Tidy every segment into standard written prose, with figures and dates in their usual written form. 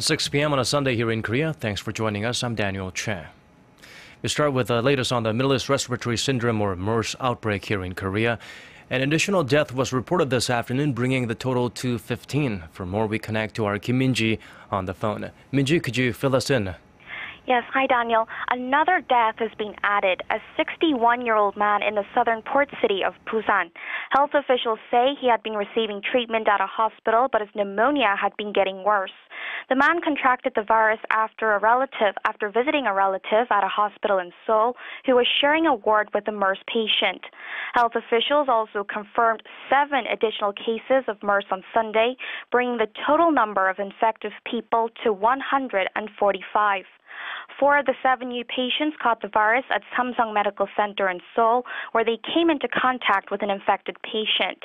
6 p.m. on a Sunday here in Korea. Thanks for joining us. I'm Daniel Choy. We start with the latest on the Middle East Respiratory Syndrome or MERS outbreak here in Korea. An additional death was reported this afternoon, bringing the total to 15. For more, we connect to our Kim Min-ji on the phone. Min-ji, could you fill us in? Yes, hi Daniel. Another death has been added, a 61-year-old man in the southern port city of Busan. Health officials say he had been receiving treatment at a hospital, but his pneumonia had been getting worse. The man contracted the virus after visiting a relative at a hospital in Seoul who was sharing a ward with a MERS patient. Health officials also confirmed 7 additional cases of MERS on Sunday, bringing the total number of infected people to 145. 4 of the 7 new patients caught the virus at Samsung Medical Center in Seoul, where they came into contact with an infected patient.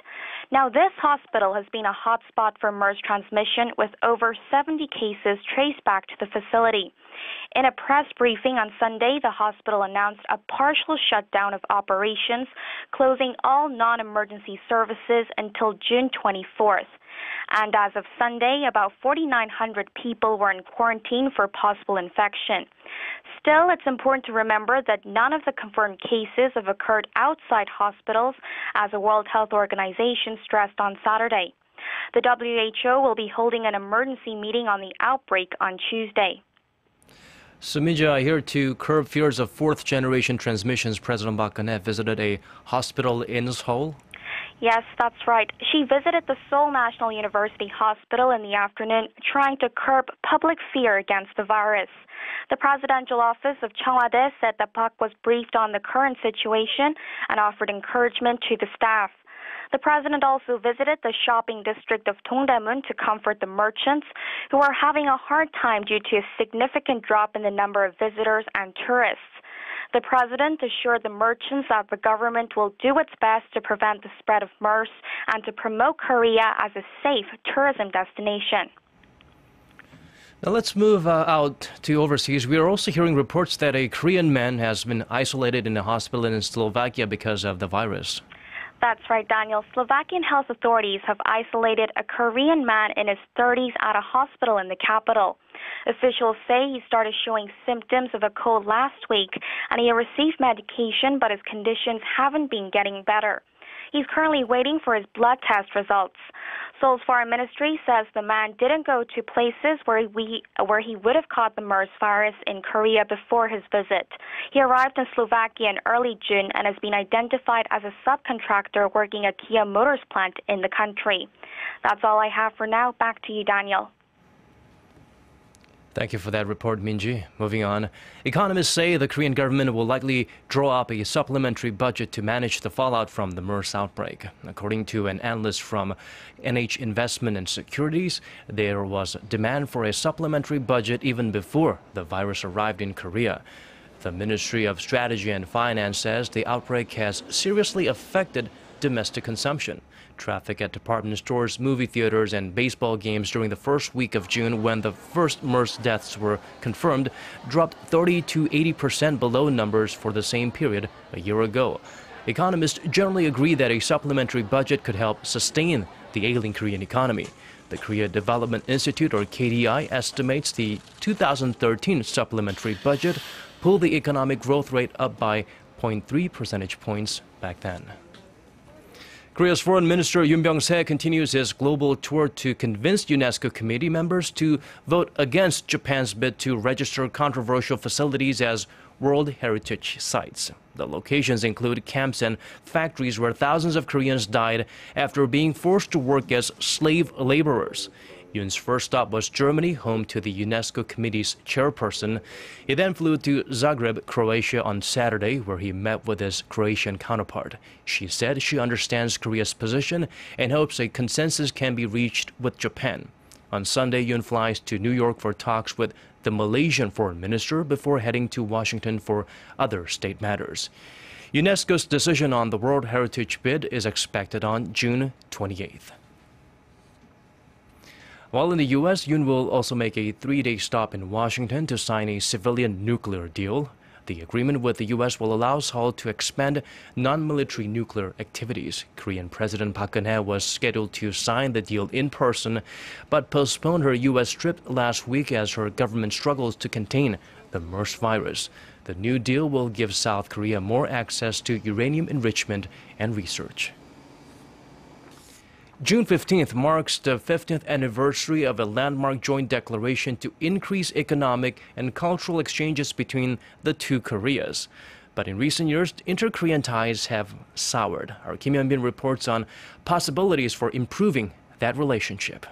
Now, this hospital has been a hotspot for MERS transmission, with over 70 cases traced back to the facility. In a press briefing on Sunday, the hospital announced a partial shutdown of operations, closing all non-emergency services until June 24th. And as of Sunday, about 4,900 people were in quarantine for possible infection. Still, it's important to remember that none of the confirmed cases have occurred outside hospitals, as the World Health Organization stressed on Saturday. The WHO will be holding an emergency meeting on the outbreak on Tuesday. So, Min-ji, here to curb fears of fourth-generation transmissions, President Park Geun-hye visited a hospital in Seoul. Yes, that's right. She visited the Seoul National University Hospital in the afternoon, trying to curb public fear against the virus. The presidential office of Cheongwade said that Park was briefed on the current situation and offered encouragement to the staff. The president also visited the shopping district of Dongdaemun to comfort the merchants who are having a hard time due to a significant drop in the number of visitors and tourists. The president assured the merchants that the government will do its best to prevent the spread of MERS and to promote Korea as a safe tourism destination. Now let's move out to overseas. We are also hearing reports that a Korean man has been isolated in a hospital in Slovakia because of the virus. That's right, Daniel. Slovakian health authorities have isolated a Korean man in his 30s at a hospital in the capital. Officials say he started showing symptoms of a cold last week, and he received medication, but his conditions haven't been getting better. He's currently waiting for his blood test results. Seoul's foreign ministry says the man didn't go to places where he would have caught the MERS virus in Korea before his visit. He arrived in Slovakia in early June and has been identified as a subcontractor working at Kia Motors plant in the country. That's all I have for now. Back to you, Daniel. Thank you for that report, Min-ji. Moving on. Economists say the Korean government will likely draw up a supplementary budget to manage the fallout from the MERS outbreak. According to an analyst from NH Investment and Securities, there was demand for a supplementary budget even before the virus arrived in Korea. The Ministry of Strategy and Finance says the outbreak has seriously affected domestic consumption. Traffic at department stores, movie theaters, and baseball games during the first week of June, when the first MERS deaths were confirmed, dropped 30 to 80% below numbers for the same period a year ago. Economists generally agree that a supplementary budget could help sustain the ailing Korean economy. The Korea Development Institute, or KDI, estimates the 2013 supplementary budget pulled the economic growth rate up by 0.3 percentage points back then. Korea's Foreign Minister Yoon Byung-se continues his global tour to convince UNESCO committee members to vote against Japan's bid to register controversial facilities as World Heritage Sites. The locations include camps and factories where thousands of Koreans died after being forced to work as slave laborers. Yoon's first stop was Germany, home to the UNESCO committee's chairperson. He then flew to Zagreb, Croatia on Saturday, where he met with his Croatian counterpart. She said she understands Korea's position and hopes a consensus can be reached with Japan. On Sunday, Yoon flies to New York for talks with the Malaysian foreign minister before heading to Washington for other state matters. UNESCO's decision on the World Heritage bid is expected on June 28th. While in the U.S., Yoon will also make a 3-day stop in Washington to sign a civilian nuclear deal. The agreement with the U.S. will allow Seoul to expand non-military nuclear activities. Korean President Park Geun-hye was scheduled to sign the deal in person, but postponed her U.S. trip last week as her government struggles to contain the MERS virus. The new deal will give South Korea more access to uranium enrichment and research. June 15th marks the 50th anniversary of a landmark joint declaration to increase economic and cultural exchanges between the two Koreas. But in recent years, inter-Korean ties have soured. Our Kim Hyun-bin reports on possibilities for improving that relationship.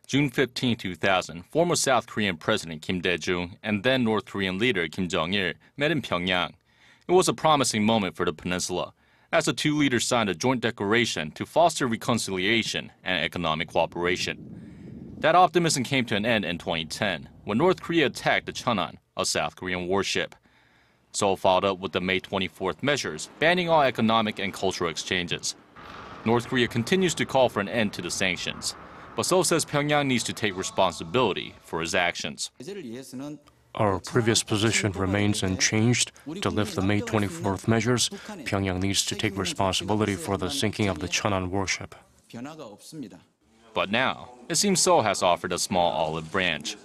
June 15, 2000, former South Korean President Kim Dae-jung and then North Korean leader Kim Jong-il met in Pyongyang. It was a promising moment for the peninsula, as the two leaders signed a joint declaration to foster reconciliation and economic cooperation. That optimism came to an end in 2010, when North Korea attacked the Cheonan, a South Korean warship. Seoul followed up with the May 24th measures, banning all economic and cultural exchanges. North Korea continues to call for an end to the sanctions, but Seoul says Pyongyang needs to take responsibility for his actions. Our previous position remains unchanged. To lift the May 24th measures, Pyongyang needs to take responsibility for the sinking of the Cheonan warship. But now, it seems Seoul has offered a small olive branch.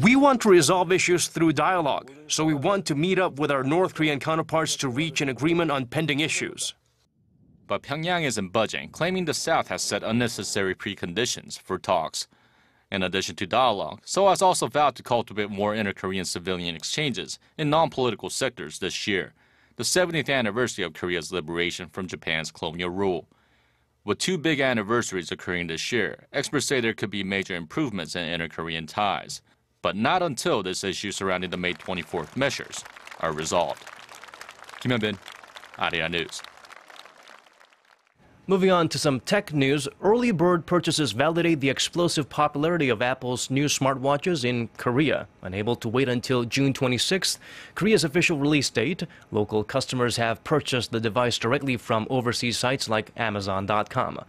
We want to resolve issues through dialogue, so we want to meet up with our North Korean counterparts to reach an agreement on pending issues. But Pyongyang isn't budging, claiming the South has set unnecessary preconditions for talks. In addition to dialogue, Seoul has also vowed to cultivate more inter-Korean civilian exchanges in non-political sectors this year, the 70th anniversary of Korea's liberation from Japan's colonial rule. With two big anniversaries occurring this year, experts say there could be major improvements in inter-Korean ties, but not until this issue surrounding the May 24th measures are resolved. Kim Hyun-bin, Arirang News. Moving on to some tech news, early bird purchases validate the explosive popularity of Apple's new smartwatches in Korea. Unable to wait until June 26th, Korea's official release date, local customers have purchased the device directly from overseas sites like Amazon.com.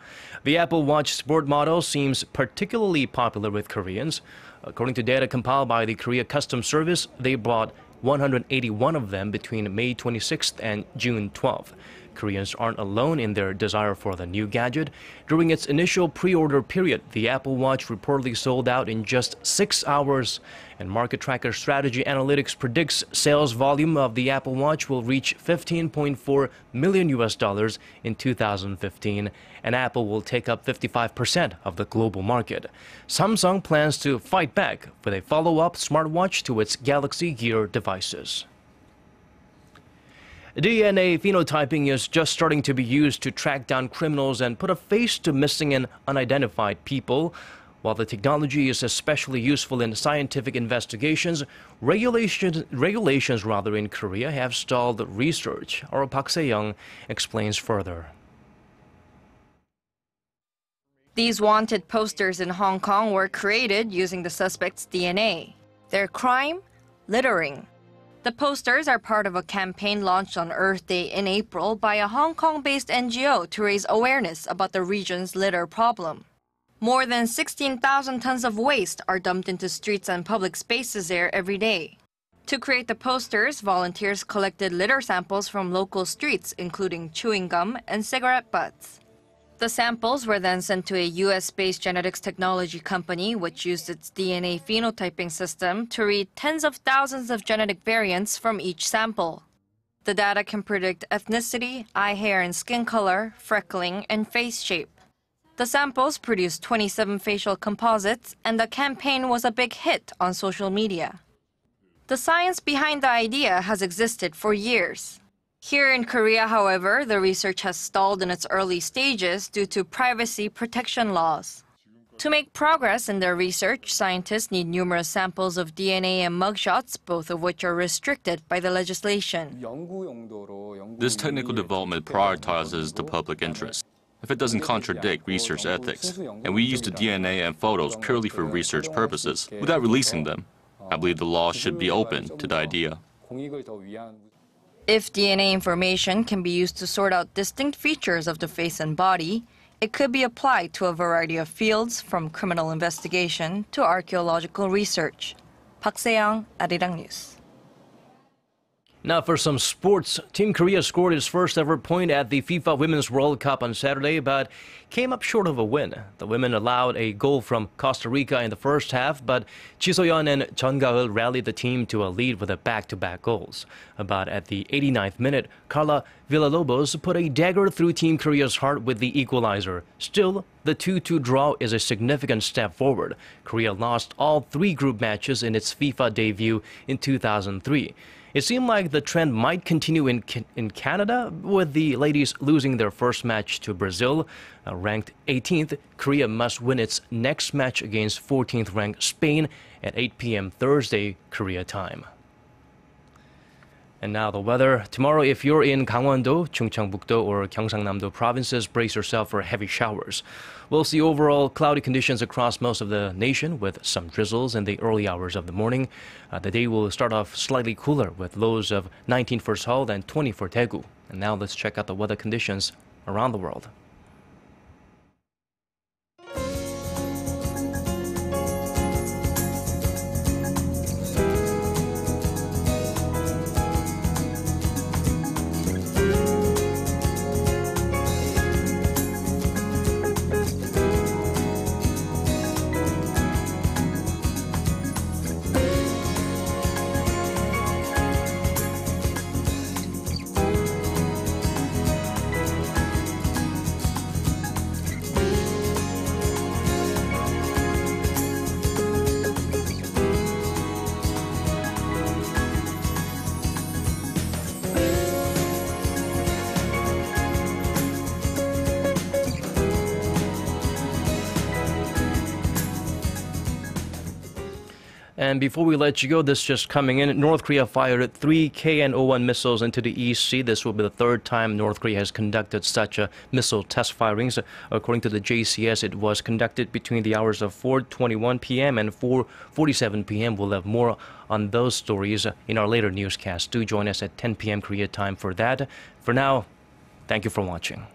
The Apple Watch Sport model seems particularly popular with Koreans. According to data compiled by the Korea Customs Service, they bought 181 of them between May 26th and June 12th. Koreans aren't alone in their desire for the new gadget. During its initial pre-order period, the Apple Watch reportedly sold out in just 6 hours. And market tracker Strategy Analytics predicts sales volume of the Apple Watch will reach $15.4 million in 2015, and Apple will take up 55% of the global market. Samsung plans to fight back with a follow-up smartwatch to its Galaxy Gear devices. DNA phenotyping is just starting to be used to track down criminals and put a face to missing and unidentified people. While the technology is especially useful in scientific investigations, regulations in Korea have stalled research. Our Park Se-young explains further. These wanted posters in Hong Kong were created using the suspect's DNA. Their crime? Littering. The posters are part of a campaign launched on Earth Day in April by a Hong Kong-based NGO to raise awareness about the region's litter problem. More than 16,000 tons of waste are dumped into streets and public spaces there every day. To create the posters, volunteers collected litter samples from local streets, including chewing gum and cigarette butts. The samples were then sent to a US-based genetics technology company, which used its DNA phenotyping system to read tens of thousands of genetic variants from each sample. The data can predict ethnicity, eye hair and skin color, freckling, and face shape. The samples produced 27 facial composites, and the campaign was a big hit on social media. The science behind the idea has existed for years. Here in Korea, however, the research has stalled in its early stages due to privacy protection laws. To make progress in their research, scientists need numerous samples of DNA and mugshots, both of which are restricted by the legislation. This technical development prioritizes the public interest. If it doesn't contradict research ethics, and we use the DNA and photos purely for research purposes, without releasing them, I believe the law should be open to the idea. If DNA information can be used to sort out distinct features of the face and body, It could be applied to a variety of fields, from criminal investigation to archaeological research. Park Se-young, Arirang News. Now for some sports, Team Korea scored its first ever point at the FIFA Women's World Cup on Saturday, but came up short of a win. The women allowed a goal from Costa Rica in the first half, but Ji So-yeon and Jeon Ga-eul rallied the team to a lead with a back-to-back goals. About at the 89th minute, Carla Villalobos put a dagger through Team Korea's heart with the equalizer. Still, the 2-2 draw is a significant step forward. Korea lost all 3 group matches in its FIFA debut in 2003. It seemed like the trend might continue in Canada, with the ladies losing their first match to Brazil. Ranked 18th, Korea must win its next match against 14th ranked Spain at 8 p.m. Thursday, Korea time. And now the weather. Tomorrow, if you're in Gangwon-do, Chungcheongbuk-do, or Gyeongsang-nam-do provinces, brace yourself for heavy showers. We'll see overall cloudy conditions across most of the nation, with some drizzles in the early hours of the morning. The day will start off slightly cooler, with lows of 19 for Seoul and 20 for Daegu. And now let's check out the weather conditions around the world. And before we let you go, this just coming in, North Korea fired 3 KN-01 missiles into the East Sea. This will be the 3rd time North Korea has conducted such missile test firings. According to the JCS, it was conducted between the hours of 4:21 p.m. and 4:47 p.m. We'll have more on those stories in our later newscast. Do join us at 10 p.m. Korea time for that. For now, thank you for watching.